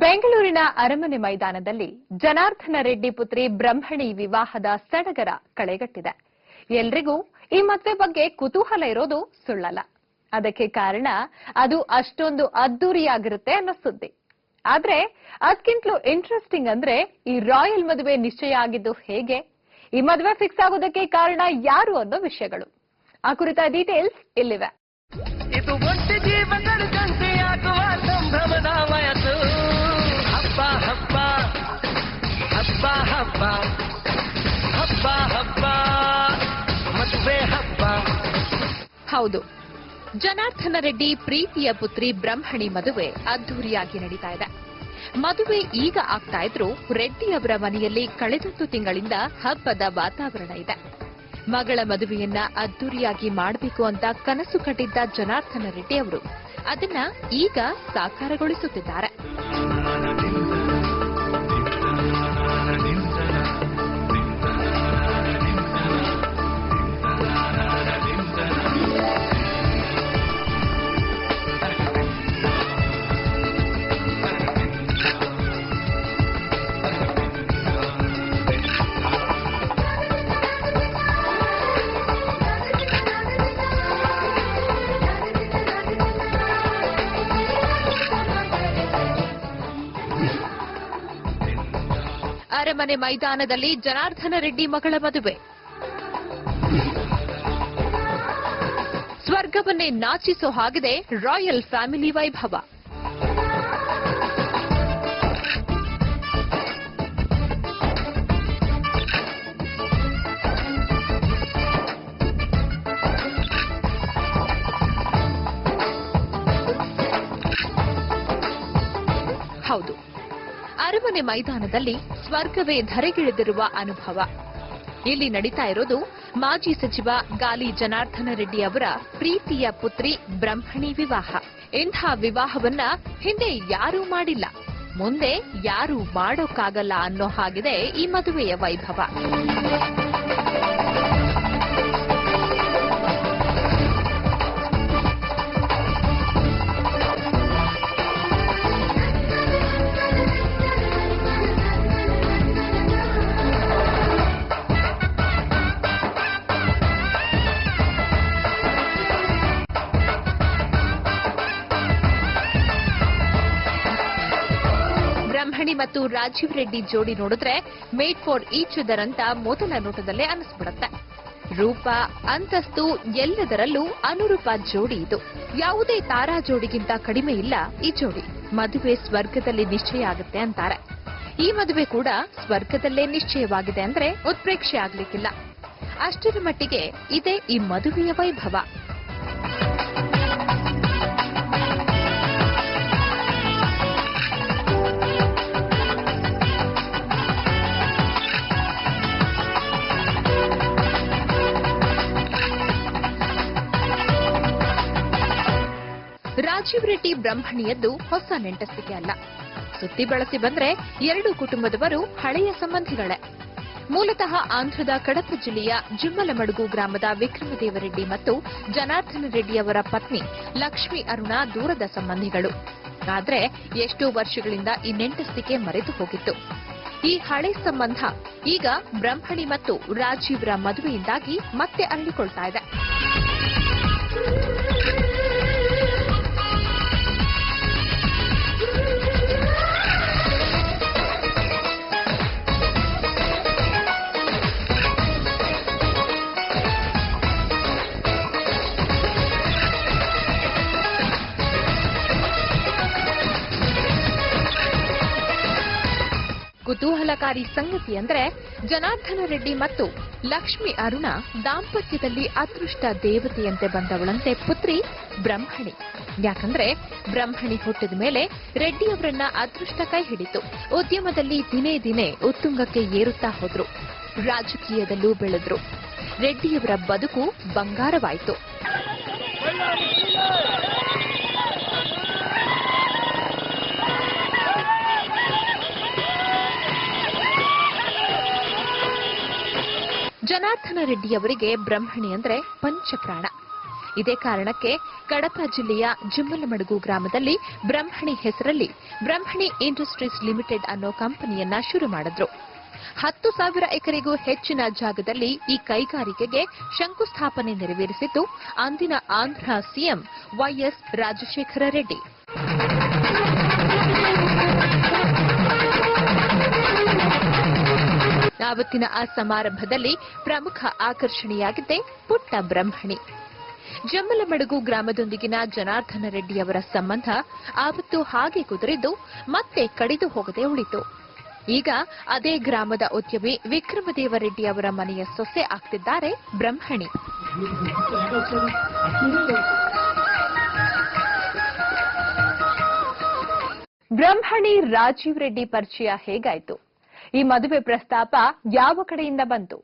ಬೆಂಗಳೂರಿನ ಅರಮನೆ ಮೈದಾನದಲ್ಲಿ ಜನಾರ್ದನ ರೆಡ್ಡಿ ಪುತ್ರಿ ಬ್ರಹ್ಮಣಿ ವಿವಾಹದ ಸಡಗರ ಕಳೆಗಟ್ಟಿದೆ. ಎಲ್ರಿಗೂ ಈ ಮದುವೆ ಬಗ್ಗೆ ಕುತೂಹಲ ಇರೋದು ಸುಳ್ಳಲ್ಲ. ಅದಕ್ಕೆ ಕಾರಣ ಅದು ಅಷ್ಟೊಂದು ಅದ್ದೂರಿಯಾಗಿರುತ್ತೆ ಅನ್ನೋ ಸುದ್ದಿ. ಆದ್ರೆ ಅದಕ್ಕಿಂತಲೂ ಇಂಟ್ರೆಸ್ಟಿಂಗ್ ಅಂದ್ರೆ ಈ ರಾಯಲ್ ಮದುವೆ ನಿಶ್ಚಯ ಆಗಿದ್ದು ಹೇಗೆ, ಈ ಮದುವೆ ಫಿಕ್ಸ್ ಆಗೋದಕ್ಕೆ ಕಾರಣ ಯಾರು ಅನ್ನೋ ವಿಷಯಗಳು. ಆ ಕುರಿತ ಡೀಟೇಲ್ಸ್ ಇಲ್ಲಿವೆ. ಇದು ಒಂಟಿ ಜೀವನದ ಸಂತೆಯಾಗುವ ಸಂಭ್ರಮದ ವಯಸ್ಸು. ಹಬ್ಬ ಹಬ್ಬ ಹಬ್ಬ ಹಬ್ಬ ಹಬ್ಬ ಹಬ್ಬ ಮದುವೆ ಹಬ್ಬ. ಹೌದು, ಜನಾರ್ದನ ರೆಡ್ಡಿ ಪ್ರೀತಿಯ ಪುತ್ರಿ ಬ್ರಹ್ಮಣಿ ಮದುವೆ ಅದ್ದೂರಿಯಾಗಿ ನಡೀತಾ ಇದೆ. ಮದುವೆ ಈಗ ಆಗ್ತಾ ಇದ್ರು ರೆಡ್ಡಿ ಅವರ ಮನೆಯಲ್ಲಿ ಕಳೆದೊಂದು ತಿಂಗಳಿಂದ ಹಬ್ಬದ ವಾತಾವರಣ ಇದೆ. ಮಗಳ ಮದುವೆಯನ್ನ ಅದ್ದೂರಿಯಾಗಿ ಮಾಡಬೇಕು ಅಂತ ಕನಸು ಕಟ್ಟಿದ್ದ ಜನಾರ್ದನ ರೆಡ್ಡಿ ಅವರು ಅದನ್ನ ಈಗ ಸಾಕಾರಗೊಳಿಸುತ್ತಿದ್ದಾರೆ. ಅರಮನೆ ಮೈದಾನದಲ್ಲಿ ಜನಾರ್ದನ ರೆಡ್ಡಿ ಮಗಳ ಮದುವೆ. ಸ್ವರ್ಗವನ್ನೇ ನಾಚಿಸೋ ಹಾಗಿದೆ ರಾಯಲ್ ಫ್ಯಾಮಿಲಿ ವೈಭವ. ಹೌದು, ಅರಮನೆ ಮೈದಾನದಲ್ಲಿ ಸ್ವರ್ಗವೇ ಧರೆಗಿಳಿದಿರುವ ಅನುಭವ. ಇಲ್ಲಿ ನಡೀತಾ ಇರೋದು ಮಾಜಿ ಸಚಿವ ಗಾಲಿ ಜನಾರ್ದನ ರೆಡ್ಡಿ ಅವರ ಪ್ರೀತಿಯ ಪುತ್ರಿ ಬ್ರಹ್ಮಣಿ ವಿವಾಹ. ಇಂಥ ವಿವಾಹವನ್ನ ಹಿಂದೆ ಯಾರೂ ಮಾಡಿಲ್ಲ, ಮುಂದೆ ಯಾರೂ ಮಾಡೋಕ್ಕಾಗಲ್ಲ ಅನ್ನೋ ಹಾಗಿದೆ ಈ ಮದುವೆಯ ವೈಭವ. ಬ್ರಹ್ಮಣಿ ಮತ್ತು ರಾಜೀವ್ ರೆಡ್ಡಿ ಜೋಡಿ ನೋಡಿದ್ರೆ ಮೇಡ್ ಫಾರ್ ಈಚ್ ಅದರ್ ಅಂತ ಮೊದಲ ನೋಟದಲ್ಲೇ ಅನಿಸ್ಬಿಡುತ್ತೆ. ರೂಪ, ಅಂತಸ್ತು ಎಲ್ಲದರಲ್ಲೂ ಅನುರೂಪ ಜೋಡಿ ಇದು. ಯಾವುದೇ ತಾರಾ ಜೋಡಿಗಿಂತ ಕಡಿಮೆ ಇಲ್ಲ ಈ ಜೋಡಿ. ಮದುವೆ ಸ್ವರ್ಗದಲ್ಲಿ ನಿಶ್ಚಯ ಆಗುತ್ತೆ ಅಂತಾರೆ. ಈ ಮದುವೆ ಕೂಡ ಸ್ವರ್ಗದಲ್ಲೇ ನಿಶ್ಚಯವಾಗಿದೆ ಅಂದ್ರೆ ಉತ್ಪ್ರೇಕ್ಷೆ ಆಗ್ಲಿಕ್ಕಿಲ್ಲ. ಅಷ್ಟರ ಮಟ್ಟಿಗೆ ಇದೆ ಈ ಮದುವೆಯ ವೈಭವ. ರಾಜೀವ್ ರೆಡ್ಡಿ ಬ್ರಹ್ಮಣಿಯದ್ದು ಹೊಸ ನೆಂಟಸ್ತಿಕೆ ಅಲ್ಲ. ಸುತ್ತಿ ಬಳಸಿ ಬಂದ್ರೆ ಎರಡೂ ಕುಟುಂಬದವರು ಹಳೆಯ ಸಂಬಂಧಿಗಳೇ. ಮೂಲತಃ ಆಂಧ್ರದ ಕಡಪ ಜಿಲ್ಲೆಯ ಜುಮ್ಮಲಮಡುಗು ಗ್ರಾಮದ ವಿಕ್ರಮದೇವರೆಡ್ಡಿ ಮತ್ತು ಜನಾರ್ದನ ರೆಡ್ಡಿ ಅವರ ಪತ್ನಿ ಲಕ್ಷ್ಮಿ ಅರುಣ ದೂರದ ಸಂಬಂಧಿಗಳು. ಆದ್ರೆ ಎಷ್ಟೋ ವರ್ಷಗಳಿಂದ ಈ ನೆಂಟಸ್ತಿಕೆ ಮರೆತು ಹೋಗಿತ್ತು. ಈ ಹಳೆ ಸಂಬಂಧ ಈಗ ಬ್ರಹ್ಮಣಿ ಮತ್ತು ರಾಜೀವ್ರ ಮದುವೆಯಿಂದಾಗಿ ಮತ್ತೆ ಅರಳಿಕೊಳ್ತಾ ಇದೆ. ಕುತೂಹಲಕಾರಿ ಸಂಗತಿ ಅಂದ್ರೆ ಜನಾರ್ದನ ರೆಡ್ಡಿ ಮತ್ತು ಲಕ್ಷ್ಮಿ ಅರುಣ ದಾಂಪತ್ಯದಲ್ಲಿ ಅದೃಷ್ಟ ದೇವತೆಯಂತೆ ಬಂದವಳಂತೆ ಪುತ್ರಿ ಬ್ರಹ್ಮಣಿ. ಯಾಕಂದ್ರೆ ಬ್ರಹ್ಮಣಿ ಹುಟ್ಟಿದ ಮೇಲೆ ರೆಡ್ಡಿಯವರನ್ನ ಅದೃಷ್ಟ ಕೈ ಹಿಡಿತು. ಉದ್ಯಮದಲ್ಲಿ ದಿನೇ ದಿನೇ ಉತ್ತುಂಗಕ್ಕೆ ಏರುತ್ತಾ ಹೋದ್ರು. ರಾಜಕೀಯದಲ್ಲೂ ಬೆಳೆದ್ರು. ರೆಡ್ಡಿಯವರ ಬದುಕು ಬಂಗಾರವಾಯಿತು. ಜನಾರ್ದನ ರೆಡ್ಡಿಯವರಿಗೆ ಬ್ರಹ್ಮಣಿ ಅಂದ್ರೆ ಪಂಚಪ್ರಾಣ. ಇದೇ ಕಾರಣಕ್ಕೆ ಕಡಪ ಜಿಲ್ಲೆಯ ಜುಮ್ಮಲಮಡುಗು ಗ್ರಾಮದಲ್ಲಿ ಬ್ರಹ್ಮಣಿ ಹೆಸರಲ್ಲಿ ಬ್ರಹ್ಮಣಿ ಇಂಡಸ್ಟ್ರೀಸ್ ಲಿಮಿಟೆಡ್ ಅನ್ನೋ ಕಂಪನಿಯನ್ನ ಶುರು ಮಾಡಿದ್ರು. 10,000 ಎಕರೆಗೂ ಹೆಚ್ಚಿನ ಜಾಗದಲ್ಲಿ ಈ ಕೈಗಾರಿಕೆಗೆ ಶಂಕುಸ್ಥಾಪನೆ ನೆರವೇರಿಸಿದ್ದು ಅಂದಿನ ಆಂಧ್ರ ಸಿಎಂ ವೈಎಸ್ ರಾಜಶೇಖರ ರೆಡ್ಡಿ. ಆವತ್ತಿನ ಆ ಸಮಾರಂಭದಲ್ಲಿ ಪ್ರಮುಖ ಆಕರ್ಷಣೆಯಾಗಿದ್ದೇ ಪುಟ್ಟ ಬ್ರಹ್ಮಣಿ. ಜಮ್ಮಲಮಡುಗು ಗ್ರಾಮದೊಂದಿಗಿನ ಜನಾರ್ದನ ರೆಡ್ಡಿಯವರ ಸಂಬಂಧ ಆವತ್ತು ಹಾಗೆ ಕುದುರಿದ್ದು ಮತ್ತೆ ಕಡಿದು ಹೋಗದೆ ಉಳಿತು. ಈಗ ಅದೇ ಗ್ರಾಮದ ಉದ್ಯಮಿ ವಿಕ್ರಮದೇವ ರೆಡ್ಡಿ ಅವರ ಮನೆಯ ಸೊಸೆ ಆಗ್ತಿದ್ದಾರೆ ಬ್ರಹ್ಮಣಿ. ಬ್ರಹ್ಮಣಿ ರಾಜೀವ್ ರೆಡ್ಡಿ ಪರಿಚಯ ಹೇಗಾಯ್ತು? ಈ ಮದುವೆ ಪ್ರಸ್ತಾಪ ಯಾವ ಕಡೆಯಿಂದ ಬಂತು?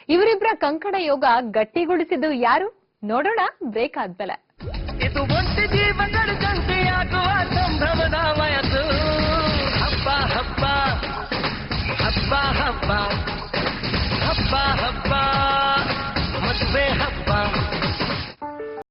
ಇವರಿಬ್ಬರ ಕಂಕಣ ಯೋಗ ಗಟ್ಟಿಗೊಳಿಸಿದ್ದು ಯಾರು? ನೋಡೋಣ ಬ್ರೇಕ್ ಆದ್ಮೇಲೆ. ಇದು ಒಂಟಿ ಜೀವನದ ಸಂತೆಯಾಗುವ ಸಂಭ್ರಮದ ವಯಸ್ಸು. ಹಬ್ಬ ಹಬ್ಬ ಹಬ್ಬ ಹಬ್ಬ